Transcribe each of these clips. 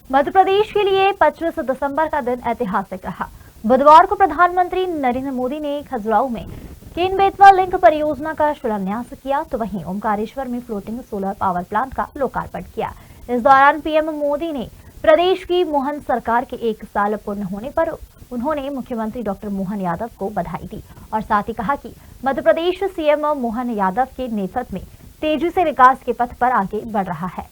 मध्य प्रदेश के लिए 25 दिसंबर का दिन ऐतिहासिक रहा। बुधवार को प्रधानमंत्री नरेंद्र मोदी ने खजुराहो में केन बेतवा लिंक परियोजना का शिलान्यास किया, तो वहीं ओमकारेश्वर में फ्लोटिंग सोलर पावर प्लांट का लोकार्पण किया। इस दौरान पीएम मोदी ने प्रदेश की मोहन सरकार के 1 साल पूर्ण होने पर उन्होंने मुख्यमंत्री डॉक्टर मोहन यादव को बधाई दी और साथ ही कहा कि मध्य प्रदेश सीएम मोहन यादव के नेतृत्व में तेजी से विकास के पथ पर आगे बढ़ रहा है।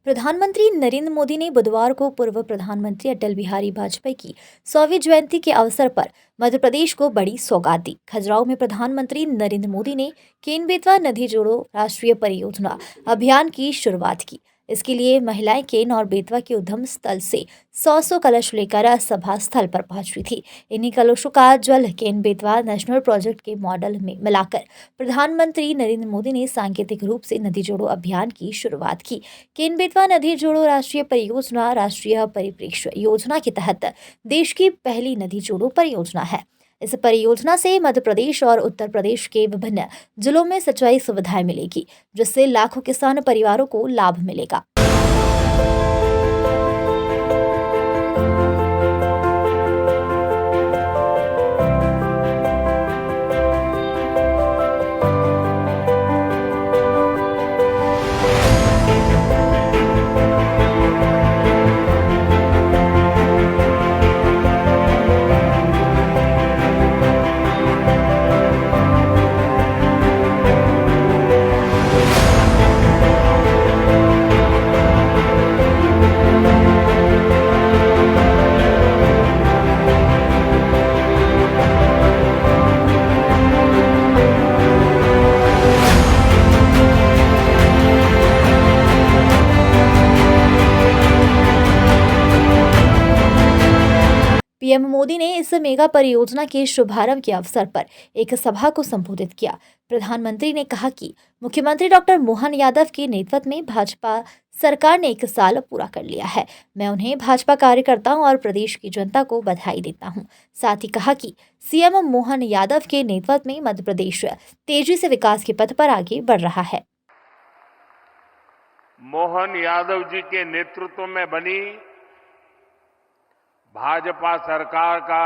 प्रधानमंत्री नरेंद्र मोदी ने बुधवार को पूर्व प्रधानमंत्री अटल बिहारी वाजपेयी की 100वीं जयंती के अवसर पर मध्य प्रदेश को बड़ी सौगात दी। खजुराहो में प्रधानमंत्री नरेंद्र मोदी ने केन बेतवा नदी जोड़ो राष्ट्रीय परियोजना अभियान की शुरुआत की। इसके लिए महिलाएं केन और बेतवा के उद्गम स्थल से 100 कलश लेकर सभा स्थल पर पहुंची थी। इन्हीं कलशों का जल केन बेतवा नेशनल प्रोजेक्ट के मॉडल में मिलाकर प्रधानमंत्री नरेंद्र मोदी ने सांकेतिक रूप से नदी जोड़ो अभियान की शुरुआत की। केन बेतवा नदी जोड़ो राष्ट्रीय परियोजना राष्ट्रीय परिप्रेक्ष्य योजना के तहत देश की पहली नदी जोड़ो परियोजना है। इस परियोजना से मध्य प्रदेश और उत्तर प्रदेश के विभिन्न जिलों में सिंचाई सुविधाएं मिलेगी, जिससे लाखों किसान परिवारों को लाभ मिलेगा। पीएम मोदी ने इस मेगा परियोजना के शुभारंभ के अवसर पर एक सभा को संबोधित किया। प्रधानमंत्री ने कहा कि मुख्यमंत्री डॉक्टर मोहन यादव के नेतृत्व में भाजपा सरकार ने 1 साल पूरा कर लिया है। मैं उन्हें भाजपा कार्यकर्ताओं और प्रदेश की जनता को बधाई देता हूं। साथ ही कहा कि सीएम मोहन यादव के नेतृत्व में मध्य प्रदेश तेजी से विकास के पथ पर आगे बढ़ रहा है। मोहन यादव जी के नेतृत्व में बनी भाजपा सरकार का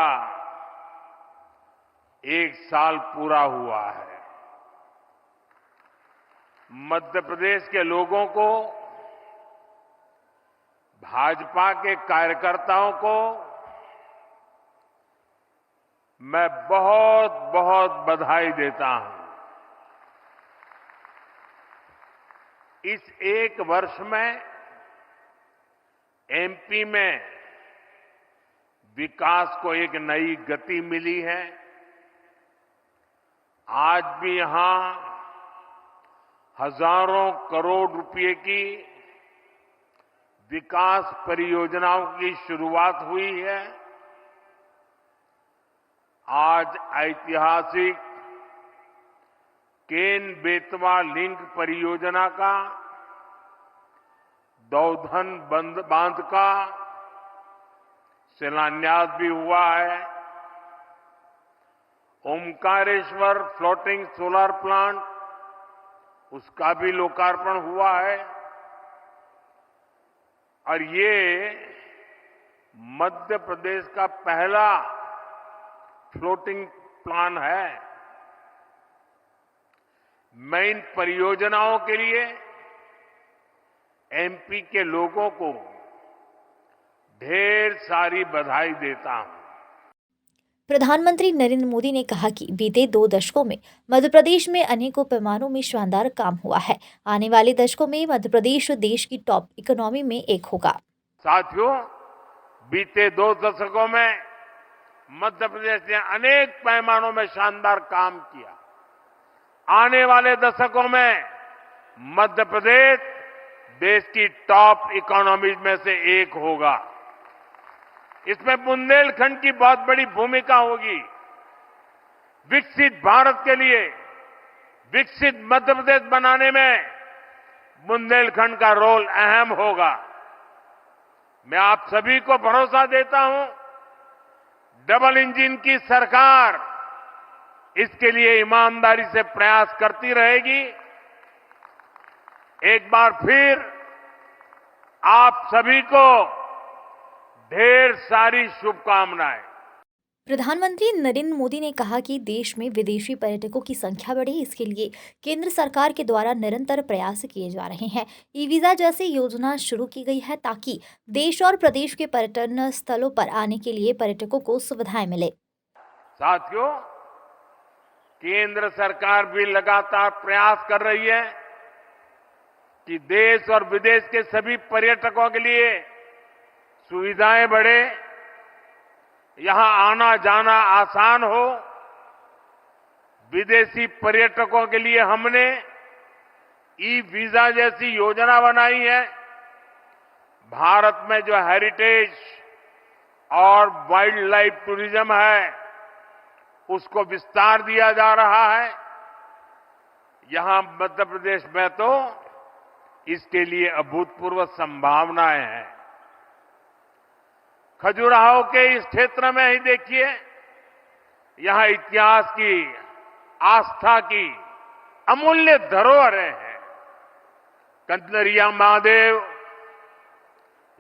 1 साल पूरा हुआ है। मध्य प्रदेश के लोगों को, भाजपा के कार्यकर्ताओं को मैं बहुत बहुत बधाई देता हूं। इस 1 वर्ष में एमपी में विकास को एक नई गति मिली है। आज भी यहां हजारों करोड़ रुपए की विकास परियोजनाओं की शुरुआत हुई है। आज ऐतिहासिक केन बेतवा लिंक परियोजना का दौधन बांध का शिलान्यास भी हुआ है। ओमकारेश्वर फ्लोटिंग सोलर प्लांट, उसका भी लोकार्पण हुआ है। और ये मध्य प्रदेश का पहला फ्लोटिंग प्लांट है। मैं इन परियोजनाओं के लिए एमपी के लोगों को ढेर सारी बधाई देता हूं। प्रधानमंत्री नरेंद्र मोदी ने कहा कि बीते 2 दशकों में मध्य प्रदेश में अनेकों पैमानों में शानदार काम हुआ है। आने वाले दशकों में मध्य प्रदेश देश की टॉप इकोनॉमी में एक होगा। साथियों, बीते 2 दशकों में मध्य प्रदेश ने अनेक पैमानों में शानदार काम किया। आने वाले दशकों में मध्य प्रदेश देश की टॉप इकोनॉमीज में से एक होगा। इसमें बुंदेलखंड की बहुत बड़ी भूमिका होगी। विकसित भारत के लिए विकसित मध्य प्रदेश बनाने में बुंदेलखंड का रोल अहम होगा। मैं आप सभी को भरोसा देता हूं, डबल इंजन की सरकार इसके लिए ईमानदारी से प्रयास करती रहेगी। एक बार फिर आप सभी को ढेर सारी शुभकामनाएं। प्रधानमंत्री नरेंद्र मोदी ने कहा कि देश में विदेशी पर्यटकों की संख्या बढ़े, इसके लिए केंद्र सरकार के द्वारा निरंतर प्रयास किए जा रहे हैं। ई वीजा जैसी योजना शुरू की गई है ताकि देश और प्रदेश के पर्यटन स्थलों पर आने के लिए पर्यटकों को सुविधाएं मिले। साथियों, केंद्र सरकार भी लगातार प्रयास कर रही है कि देश और विदेश के सभी पर्यटकों के लिए सुविधाएं बढ़े, यहां आना जाना आसान हो। विदेशी पर्यटकों के लिए हमने ई वीजा जैसी योजना बनाई है। भारत में जो हेरिटेज और वाइल्ड लाइफ टूरिज्म है, उसको विस्तार दिया जा रहा है। यहां मध्य प्रदेश में तो इसके लिए अभूतपूर्व संभावनाएं हैं। खजुराहो के इस क्षेत्र में ही देखिए, यहां इतिहास की, आस्था की अमूल्य धरोहरें हैं। कंदरिया महादेव,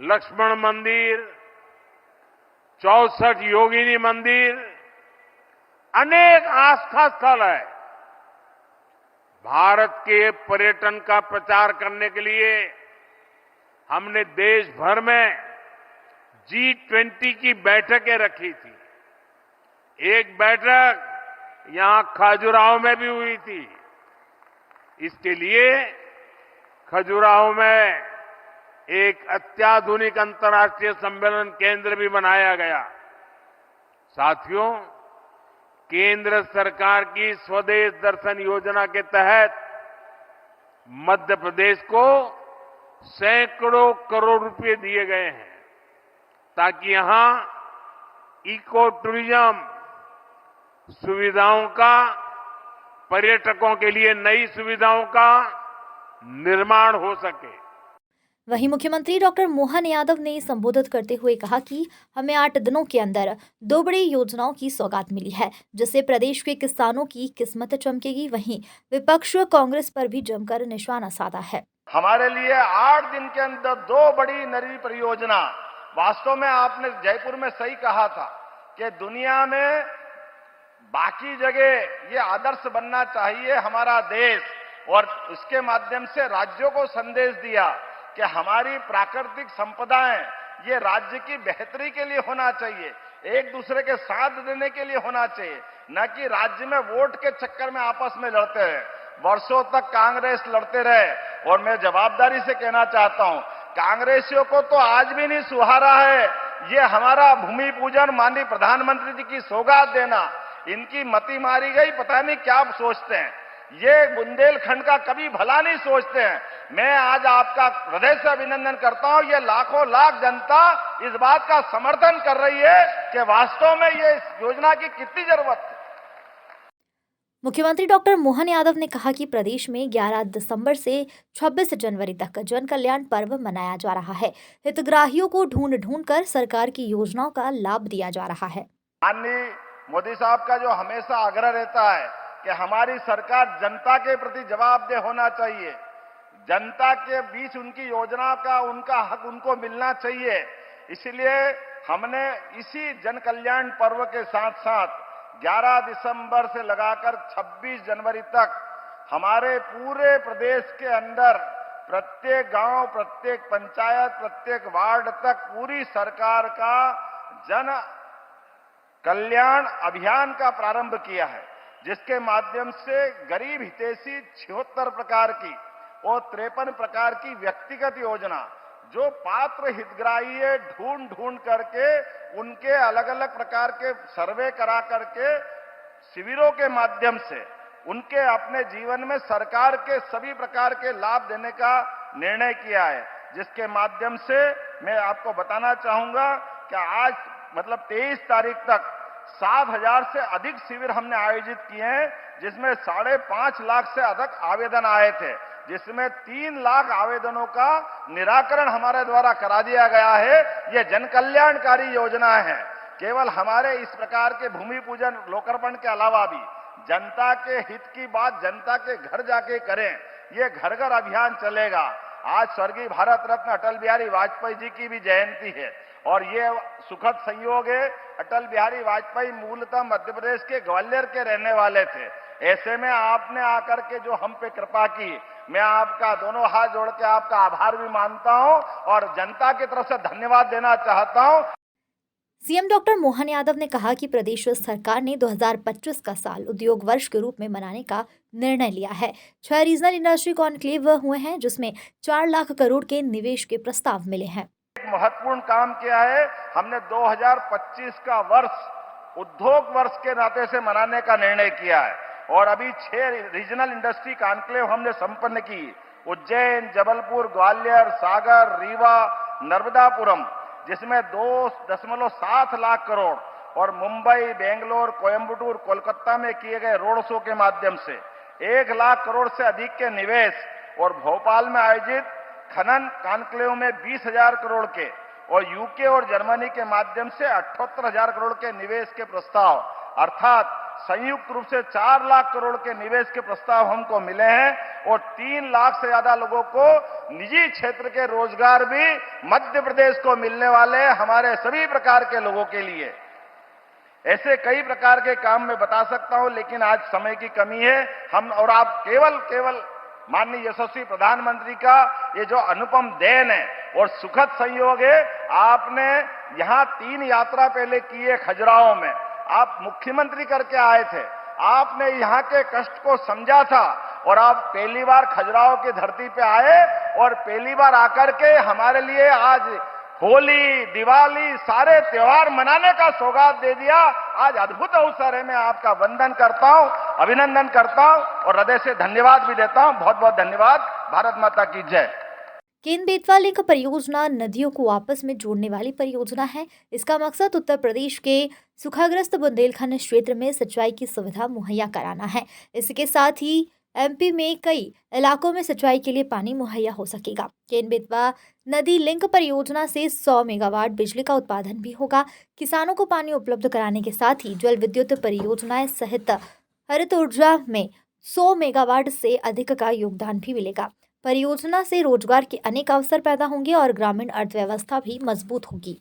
लक्ष्मण मंदिर, 64 योगिनी मंदिर, अनेक आस्था स्थल है। भारत के पर्यटन का प्रचार करने के लिए हमने देश भर में G20 की बैठकें रखी थी। एक बैठक यहां खजुराहो में भी हुई थी। इसके लिए खजुराहो में एक अत्याधुनिक अंतर्राष्ट्रीय सम्मेलन केंद्र भी बनाया गया। साथियों, केंद्र सरकार की स्वदेश दर्शन योजना के तहत मध्य प्रदेश को सैकड़ों करोड़ रुपए दिए गए हैं ताकि यहां इको टूरिज्म सुविधाओं का, पर्यटकों के लिए नई सुविधाओं का निर्माण हो सके। वहीं मुख्यमंत्री डॉक्टर मोहन यादव ने संबोधित करते हुए कहा कि हमें 8 दिनों के अंदर 2 बड़ी योजनाओं की सौगात मिली है, जिससे प्रदेश के किसानों की किस्मत चमकेगी। वहीं विपक्ष कांग्रेस पर भी जमकर निशाना साधा है। हमारे लिए 8 दिन के अंदर 2 बड़ी नई परियोजना। वास्तव में आपने जयपुर में सही कहा था कि दुनिया में बाकी जगह ये आदर्श बनना चाहिए हमारा देश, और इसके माध्यम से राज्यों को संदेश दिया कि हमारी प्राकृतिक संपदाएं ये राज्य की बेहतरी के लिए होना चाहिए, एक दूसरे के साथ देने के लिए होना चाहिए, न कि राज्य में वोट के चक्कर में आपस में लड़ते रहे। वर्षों तक कांग्रेस लड़ते रहे, और मैं जवाबदारी से कहना चाहता हूं, कांग्रेसियों को तो आज भी नहीं सुहारा है ये हमारा भूमि पूजन माननीय प्रधानमंत्री जी की सौगात देना। इनकी मति मारी गई, पता नहीं क्या सोचते हैं। ये बुंदेलखंड का कभी भला नहीं सोचते हैं। मैं आज आपका हृदय से अभिनंदन करता हूं। ये लाखों लाख जनता इस बात का समर्थन कर रही है कि वास्तव में ये योजना की कितनी जरूरत है। मुख्यमंत्री डॉक्टर मोहन यादव ने कहा कि प्रदेश में 11 दिसंबर से 26 जनवरी तक जन कल्याण पर्व मनाया जा रहा है। हितग्राहियों को ढूंढ कर सरकार की योजनाओं का लाभ दिया जा रहा है। माननीय मोदी साहब का जो हमेशा आग्रह रहता है कि हमारी सरकार जनता के प्रति जवाबदेह होना चाहिए, जनता के बीच उनकी योजना का उनका हक उनको मिलना चाहिए। इसलिए हमने इसी जन कल्याण पर्व के साथ साथ 11 दिसंबर से लगाकर 26 जनवरी तक हमारे पूरे प्रदेश के अंदर प्रत्येक गांव, प्रत्येक पंचायत, प्रत्येक वार्ड तक पूरी सरकार का जन कल्याण अभियान का प्रारंभ किया है, जिसके माध्यम से गरीब हितैषी 76 प्रकार की और 53 प्रकार की व्यक्तिगत योजना जो पात्र हितग्राही है ढूंढ करके उनके अलग अलग प्रकार के सर्वे करा करके शिविरों के माध्यम से उनके अपने जीवन में सरकार के सभी प्रकार के लाभ देने का निर्णय किया है, जिसके माध्यम से मैं आपको बताना चाहूंगा कि आज मतलब 23 तारीख तक 7,000 से अधिक शिविर हमने आयोजित किए हैं, जिसमें 5.5 लाख से अधिक आवेदन आए थे, जिसमें 3 लाख आवेदनों का निराकरण हमारे द्वारा करा दिया गया है। ये जन कल्याणकारी योजना है। केवल हमारे इस प्रकार के भूमि पूजन लोकार्पण के अलावा भी जनता के हित की बात जनता के घर जाके करें, ये घर घर अभियान चलेगा। आज स्वर्गीय भारत रत्न अटल बिहारी वाजपेयी जी की भी जयंती है और ये सुखद संयोग है। अटल बिहारी वाजपेयी मूलतः मध्य प्रदेश के ग्वालियर के रहने वाले थे। ऐसे में आपने आकर के जो हम पे कृपा की, मैं आपका दोनों हाथ जोड़ के आपका आभार भी मानता हूं और जनता की तरफ से धन्यवाद देना चाहता हूं। सीएम डॉक्टर मोहन यादव ने कहा कि प्रदेश सरकार ने 2025 का साल उद्योग वर्ष के रूप में मनाने का निर्णय लिया है। 6 रीजनल इंडस्ट्री कॉन्क्लेव हुए हैं, जिसमें 4 लाख करोड़ के निवेश के प्रस्ताव मिले हैं। एक महत्वपूर्ण काम किया है, हमने 2025 का वर्ष उद्योग वर्ष के नाते से मनाने का निर्णय किया है और अभी 6 रीजनल इंडस्ट्री कॉन्क्लेव हमने संपन्न की। उज्जैन, जबलपुर, ग्वालियर, सागर, रीवा, नर्मदापुरम, जिसमें 2.7 लाख करोड़ और मुंबई, बेंगलोर, कोयंबटूर, कोलकाता में किए गए रोड शो के माध्यम से 1 लाख करोड़ से अधिक के निवेश और भोपाल में आयोजित खनन कॉन्क्लेव में 20,000 करोड़ के और यूके और जर्मनी के माध्यम से 78,000 करोड़ के निवेश के प्रस्ताव, अर्थात संयुक्त रूप से 4 लाख करोड़ के निवेश के प्रस्ताव हमको मिले हैं और 3 लाख से ज्यादा लोगों को निजी क्षेत्र के रोजगार भी मध्य प्रदेश को मिलने वाले हैं, हमारे सभी प्रकार के लोगों के लिए। ऐसे कई प्रकार के काम मैं बता सकता हूं, लेकिन आज समय की कमी है। हम और आप केवल माननीय यशस्वी प्रधानमंत्री का ये जो अनुपम देन है और सुखद संयोग है, आपने यहां 3 यात्रा पहले की है। खजुराहो में आप मुख्यमंत्री करके आए थे, आपने यहाँ के कष्ट को समझा था और आप पहली बार खजुराहो की धरती पे आए और पहली बार आकर के हमारे लिए आज होली, दिवाली, सारे त्योहार मनाने का सौगात दे दिया। आज अद्भुत अवसर है, मैं आपका वंदन करता हूं, अभिनंदन करता हूं और हृदय से धन्यवाद भी देता हूं। बहुत बहुत धन्यवाद। भारत माता की जय। केन बेतवा लिंक परियोजना नदियों को आपस में जोड़ने वाली परियोजना है। इसका मकसद उत्तर प्रदेश के सूखाग्रस्त बुंदेलखंड क्षेत्र में सिंचाई की सुविधा मुहैया कराना है। इसके साथ ही एमपी में कई इलाकों में सिंचाई के लिए पानी मुहैया हो सकेगा। केन बेतवा नदी लिंक परियोजना से 100 मेगावाट बिजली का उत्पादन भी होगा। किसानों को पानी उपलब्ध कराने के साथ ही जल विद्युत परियोजनाएं सहित हरित ऊर्जा में 100 मेगावाट से अधिक का योगदान भी मिलेगा। परियोजना से रोजगार के अनेक अवसर पैदा होंगे और ग्रामीण अर्थव्यवस्था भी मजबूत होगी।